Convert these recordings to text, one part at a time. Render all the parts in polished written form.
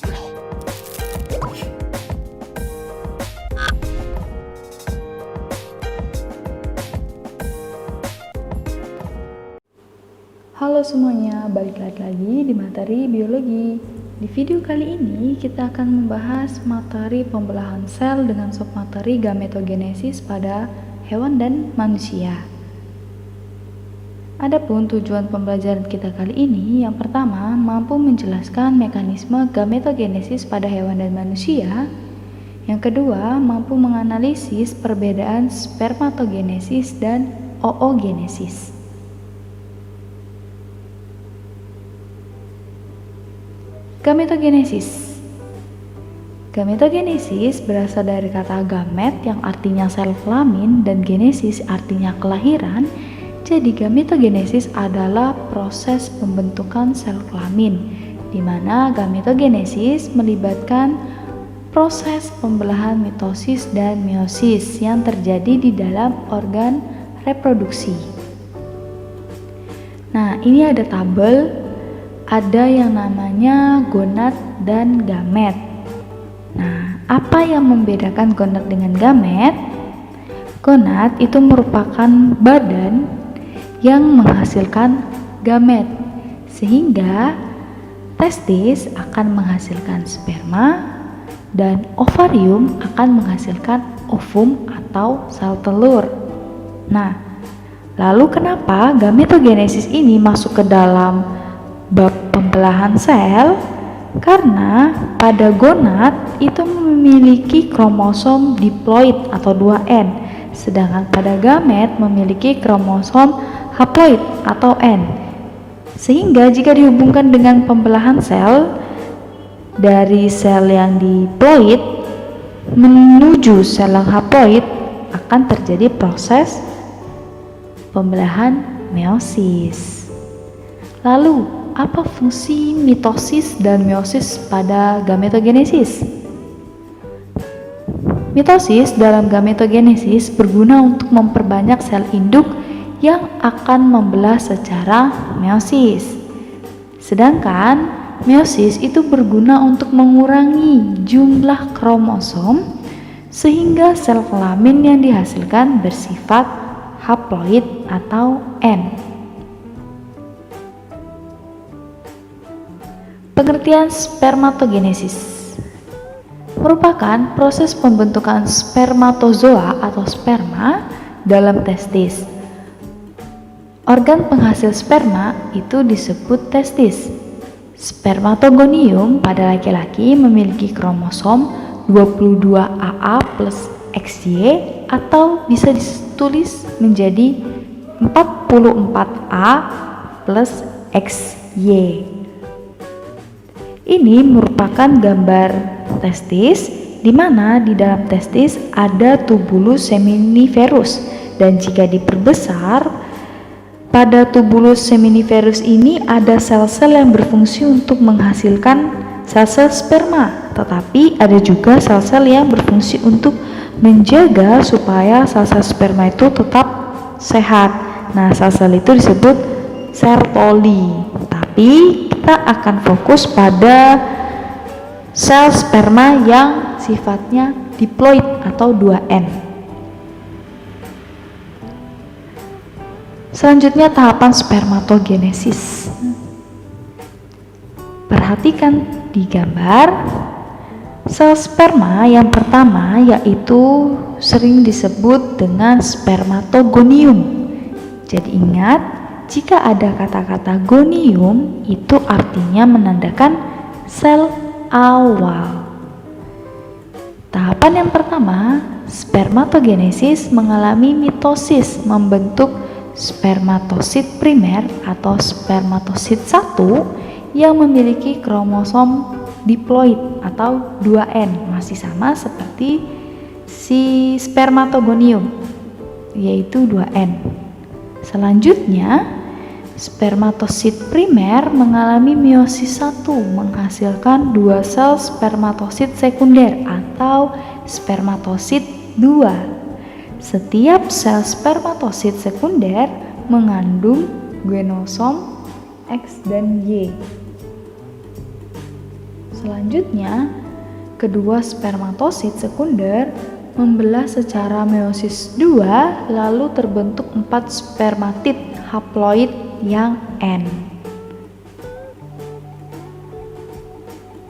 Halo semuanya, balik lagi di materi biologi. Di video kali ini kita akan membahas materi pembelahan sel dengan submateri gametogenesis pada hewan dan manusia. Adapun tujuan pembelajaran kita kali ini, yang pertama mampu menjelaskan mekanisme gametogenesis pada hewan dan manusia. Yang kedua, mampu menganalisis perbedaan spermatogenesis dan oogenesis. Gametogenesis. Gametogenesis berasal dari kata gamet yang artinya sel kelamin dan genesis artinya kelahiran. Jadi gametogenesis adalah proses pembentukan sel kelamin, di mana gametogenesis melibatkan proses pembelahan mitosis dan meiosis yang terjadi di dalam organ reproduksi. Nah, ini ada tabel. Ada yang namanya gonad dan gamet. Nah, apa yang membedakan gonad dengan gamet? Gonad itu merupakan badan yang menghasilkan gamet, sehingga testis akan menghasilkan sperma dan ovarium akan menghasilkan ovum atau sel telur. Nah, lalu kenapa gametogenesis ini masuk ke dalam bab pembelahan sel? Karena pada gonad itu memiliki kromosom diploid atau 2N, sedangkan pada gamet memiliki kromosom haploid atau N. Sehingga jika dihubungkan dengan pembelahan sel dari sel yang diploid menuju sel yang haploid, akan terjadi proses pembelahan meiosis. Lalu apa fungsi mitosis dan meiosis pada gametogenesis? Mitosis dalam gametogenesis berguna untuk memperbanyak sel induk yang akan membelah secara meiosis. Sedangkan meiosis itu berguna untuk mengurangi jumlah kromosom sehingga sel kelamin yang dihasilkan bersifat haploid atau N. Pengertian spermatogenesis merupakan proses pembentukan spermatozoa atau sperma dalam testis. Organ penghasil sperma itu disebut testis. Spermatogonium pada laki-laki memiliki kromosom 22AA plus XY atau bisa ditulis menjadi 44A plus XY. Ini merupakan gambar testis, di mana di dalam testis ada tubulus seminiferus, dan jika diperbesar pada tubulus seminiferus ini ada sel-sel yang berfungsi untuk menghasilkan sel-sel sperma, tetapi ada juga sel-sel yang berfungsi untuk menjaga supaya sel-sel sperma itu tetap sehat. Nah, sel-sel itu disebut Sertoli. Tapi kita akan fokus pada sel sperma yang sifatnya diploid atau 2N. Selanjutnya tahapan spermatogenesis. Perhatikan di gambar sel sperma yang pertama, yaitu sering disebut dengan spermatogonium. Jadi ingat, jika ada kata-kata gonium, itu artinya menandakan sel awal. Tahapan yang pertama, spermatogenesis mengalami mitosis, membentuk spermatosit primer atau spermatosit 1 yang memiliki kromosom diploid atau 2N, masih sama seperti si spermatogonium, yaitu 2N. Selanjutnya, spermatosit primer mengalami meiosis 1, menghasilkan 2 sel spermatosit sekunder atau spermatosit 2. Setiap sel spermatosit sekunder mengandung genosom X dan Y. Selanjutnya, kedua spermatosit sekunder membelah secara meiosis 2, lalu terbentuk 4 spermatid haploid yang N.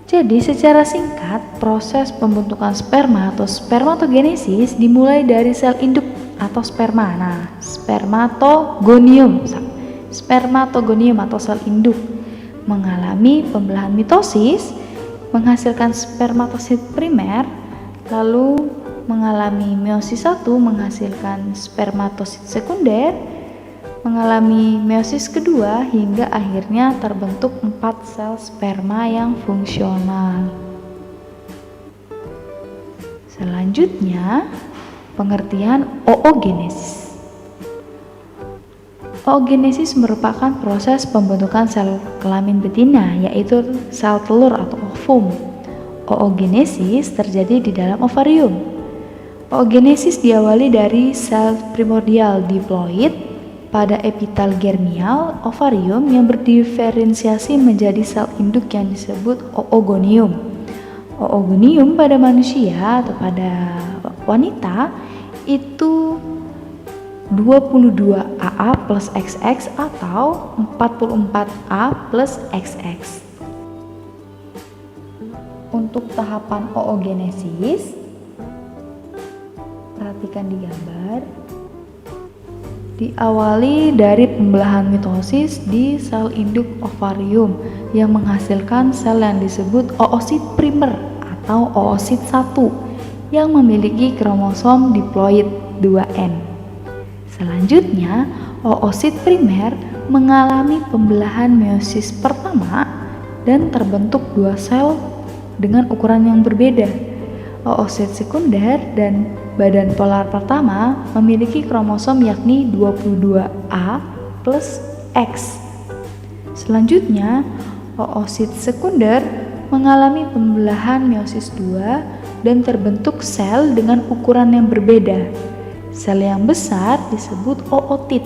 Jadi secara singkat, proses pembentukan sperma atau spermatogenesis dimulai dari sel induk atau sperma. Nah, spermatogonium atau sel induk mengalami pembelahan mitosis, menghasilkan spermatosit primer, lalu mengalami meiosis 1 menghasilkan spermatosit sekunder, mengalami meiosis kedua hingga akhirnya terbentuk 4 sel sperma yang fungsional. Selanjutnya, pengertian oogenesis. Oogenesis merupakan proses pembentukan sel kelamin betina, yaitu sel telur atau ovum. Oogenesis terjadi di dalam ovarium. Oogenesis diawali dari sel primordial diploid pada epitel germinal ovarium yang berdiferensiasi menjadi sel induk yang disebut oogonium. Oogonium pada manusia atau pada wanita itu 22 AA plus XX atau 44A plus XX. Untuk tahapan oogenesis, perhatikan di gambar. Diawali dari pembelahan mitosis di sel induk ovarium yang menghasilkan sel yang disebut oosit primer atau oosit 1 yang memiliki kromosom diploid 2N. Selanjutnya, oosit primer mengalami pembelahan meiosis pertama dan terbentuk 2 sel dengan ukuran yang berbeda. Oosit sekunder dan badan polar pertama memiliki kromosom yakni 22A plus X. Selanjutnya, oosit sekunder mengalami pembelahan meiosis 2 dan terbentuk sel dengan ukuran yang berbeda. Sel yang besar disebut ootit.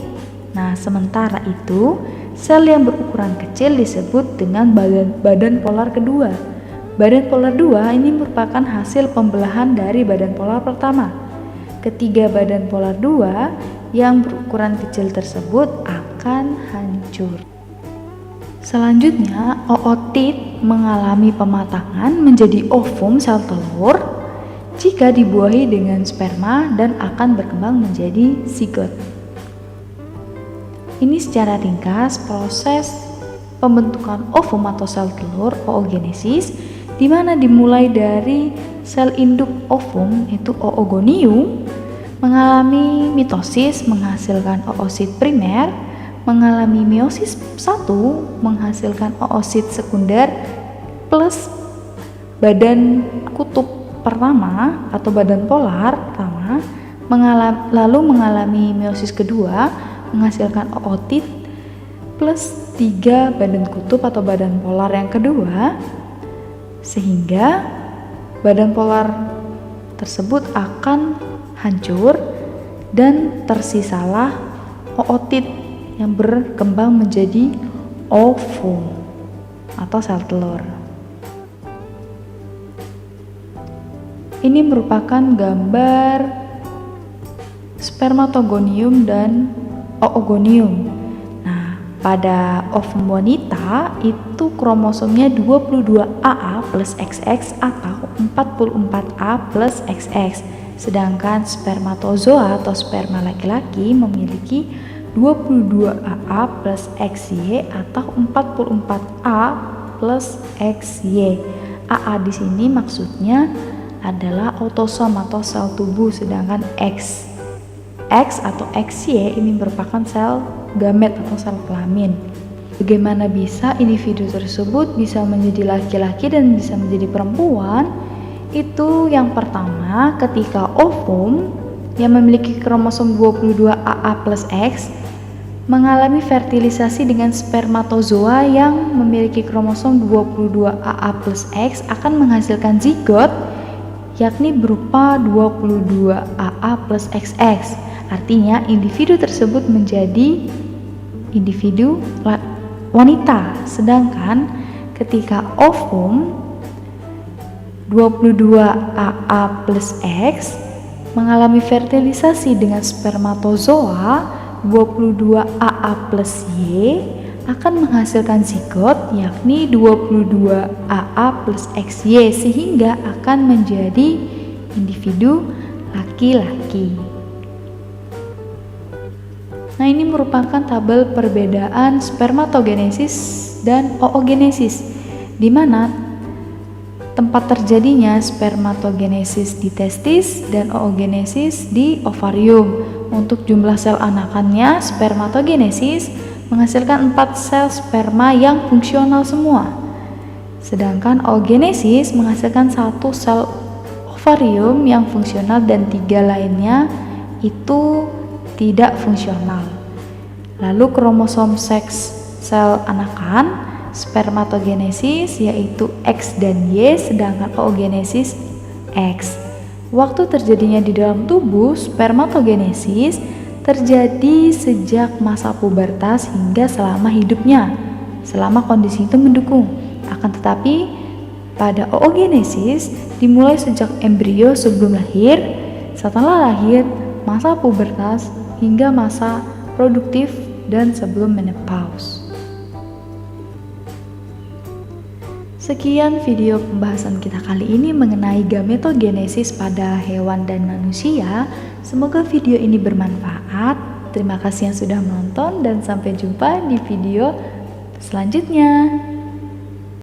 Nah, sementara itu, sel yang berukuran kecil disebut dengan badan polar kedua. Badan polar 2 ini merupakan hasil pembelahan dari badan polar pertama. Ketiga badan polar 2 yang berukuran kecil tersebut akan hancur. Selanjutnya, ootit mengalami pematangan menjadi ovum sel telur jika dibuahi dengan sperma dan akan berkembang menjadi zigot. Ini secara ringkas proses pembentukan ovum atau sel telur oogenesis, di mana dimulai dari sel induk ovum yaitu oogonium mengalami mitosis menghasilkan oosit primer, mengalami meiosis 1 menghasilkan oosit sekunder plus badan kutub pertama atau badan polar pertama, lalu mengalami meiosis kedua menghasilkan ootit plus 3 badan kutub atau badan polar yang kedua, sehingga badan polar tersebut akan hancur dan tersisalah ootit yang berkembang menjadi ovum atau sel telur. Ini merupakan gambar spermatogonium dan oogonium. Pada ovum wanita itu kromosomnya 22AA plus XX atau 44A plus XX, sedangkan spermatozoa atau sperma laki-laki memiliki 22AA plus XY atau 44A plus XY. AA di sini maksudnya adalah autosom atau sel tubuh, sedangkan X atau XY ini merupakan sel gamet atau sel kelamin. Bagaimana bisa individu tersebut bisa menjadi laki-laki dan bisa menjadi perempuan? Itu yang pertama, ketika ovum yang memiliki kromosom 22AA plus X mengalami fertilisasi dengan spermatozoa yang memiliki kromosom 22AA plus X akan menghasilkan zigot yakni berupa 22AA plus XX. Artinya individu tersebut menjadi individu wanita, sedangkan ketika ovum 22AA plus X mengalami fertilisasi dengan spermatozoa 22AA plus Y akan menghasilkan zigot yakni 22AA plus XY sehingga akan menjadi individu laki-laki. Nah, ini merupakan tabel perbedaan spermatogenesis dan oogenesis, di mana tempat terjadinya spermatogenesis di testis dan oogenesis di ovarium. Untuk jumlah sel anakannya, spermatogenesis menghasilkan 4 sel sperma yang fungsional semua. Sedangkan oogenesis menghasilkan 1 sel ovarium yang fungsional dan 3 lainnya itu tidak fungsional. Lalu kromosom seks sel anakan, spermatogenesis yaitu X dan Y, sedangkan oogenesis X. Waktu terjadinya di dalam tubuh, spermatogenesis terjadi sejak masa pubertas hingga selama hidupnya, selama kondisi itu mendukung. Akan tetapi, pada oogenesis dimulai sejak embrio sebelum lahir, setelah lahir, masa pubertas, hingga masa produktif dan sebelum menopause. Sekian video pembahasan kita kali ini mengenai gametogenesis pada hewan dan manusia. Semoga video ini bermanfaat. Terima kasih yang sudah menonton dan sampai jumpa di video selanjutnya.